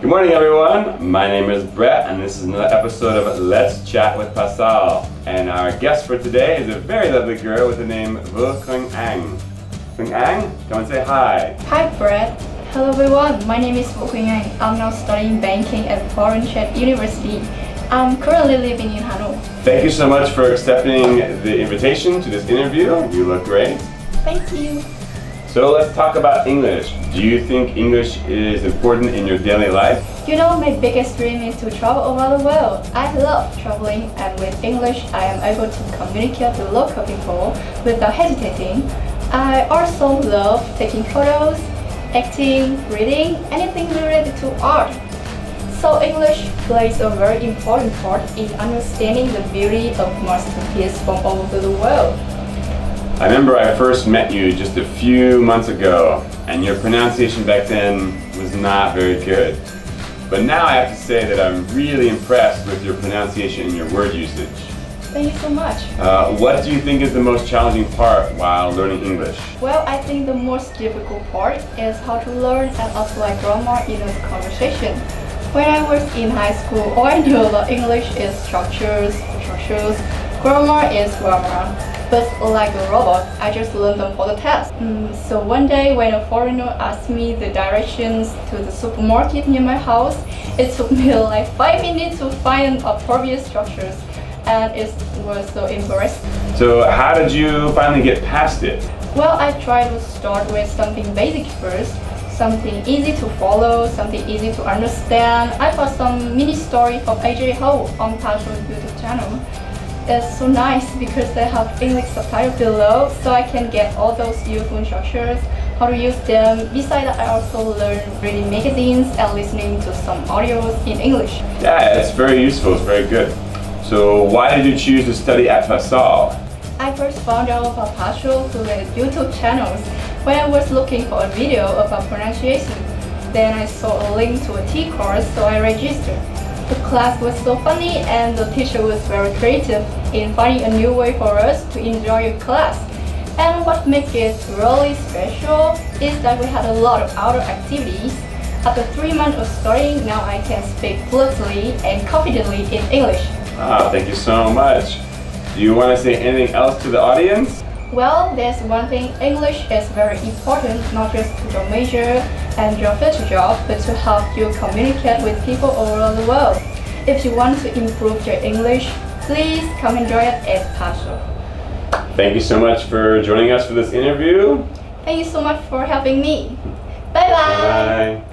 Good morning, everyone. My name is Brett, and this is another episode of Let's Chat with Pasal. And our guest for today is a very lovely girl with the name Khun Ang. Khun Ang, come and say hi. Hi, Brett. Hello, everyone. My name is Khun Ang. I'm now studying banking at Foreign Trade University. I'm currently living in Hanoi. Thank you so much for accepting the invitation to this interview. You look great. Thank you. So let's talk about English. Do you think English is important in your daily life? You know, my biggest dream is to travel over the world. I love traveling, and with English, I am able to communicate with local people without hesitating. I also love taking photos, acting, reading, anything related to art. So English plays a very important part in understanding the beauty of masterpieces from all over the world. I remember I first met you just a few months ago, and your pronunciation back then was not very good. But now I have to say that I'm really impressed with your pronunciation and your word usage. Thank you so much. What do you think is the most challenging part while learning English? Well, I think the most difficult part is how to learn and apply grammar in a conversation. When I was in high school, all I knew about English is structures, grammar is grammar. But like a robot, I just learned them for the test. So one day when a foreigner asked me the directions to the supermarket near my house, it took me like 5 minutes to find appropriate structures, and it was so embarrassing. So how did you finally get past it? Well, I tried to start with something basic first, something easy to follow, something easy to understand. I found some mini story from AJ Ho on Pasal YouTube channel. It's so nice because they have English subtitles below, so I can get all those useful structures, how to use them. Besides that, I also learned reading magazines and listening to some audios in English. Yeah, it's very useful, it's very good. So why did you choose to study at Pasal? I first found out about Pasal through the YouTube channels when I was looking for a video about pronunciation. Then I saw a link to a T course, so I registered. The class was so funny, and the teacher was very creative in finding a new way for us to enjoy a class. And what makes it really special is that we had a lot of outdoor activities. After 3 months of studying, now I can speak fluently and confidently in English. Thank you so much. Do you want to say anything else to the audience? Well, there's one thing. English is very important, not just to your major and your future job, but to help you communicate with people all around the world. If you want to improve your English, please come and join us at Pasal. Thank you so much for joining us for this interview. Thank you so much for having me. Bye-bye. Bye.